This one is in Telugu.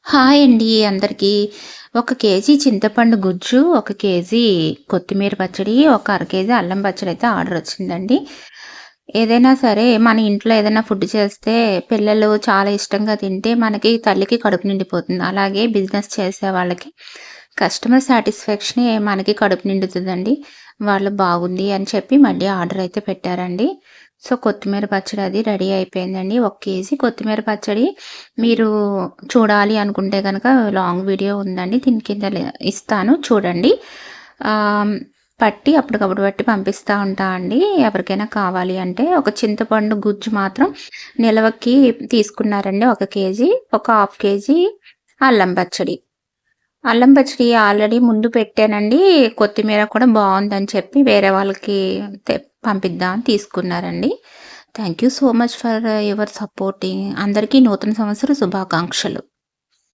హాయ్ అండి అందరికీ. ఒక కేజీ చింతపండు గుజ్జు, ఒక కేజీ కొత్తిమీర పచ్చడి, ఒక అర కేజీ అల్లం పచ్చడైతే ఆర్డరొచ్చిందండి. ఏదైనా సరే మన ఇంట్లో ఏదైనా ఫుడ్ చేస్తే పిల్లలు చాలా ఇష్టంగా తింటే మనకి తల్లికి కడుపు నిండిపోతుంది. అలాగే బిజినెస్ చేసే వాళ్ళకి కస్టమర్ సాటిస్ఫాక్షనే మనకి కడుపు నిండుతదండి. వాళ్ళు బాగుంది అని చెప్పి మళ్ళీ ఆర్డరయితే పెట్టారండి. సో, కొత్తిమీర పచ్చడి అది రెడీ అయిపోయిందండి. ఒక కేజీ కొత్తిమీర పచ్చడి మీరు చూడాలి అనుకుంటే గనక లాంగ్ వీడియో ఉందండి. దీని కింద ఇస్తాను చూడండి. ఆహ్, పట్టి అప్పటికప్పుడు పట్టి పంపిస్తా ఉంటా అండి. ఎవరికైనా కావాలి అంటే. ఒక చింతపండు గుజ్జు మాత్రం నిలవకి తీసుకున్నారండి ఒక కేజీ. ఒక హాఫ్ కేజీ అల్లం పచ్చడి. అల్లం పచ్చడి ఆల్రెడీ ముందు పెట్టానండి. కొత్తిమీర కూడా బావుందని చెప్పి వేరే వాళ్ళకి పంపిద్దాం అని తీసుకున్నారండి. Thank you so much for your supporting. అందరికీ నూతన సంవత్సర శుభాకాంక్షలు.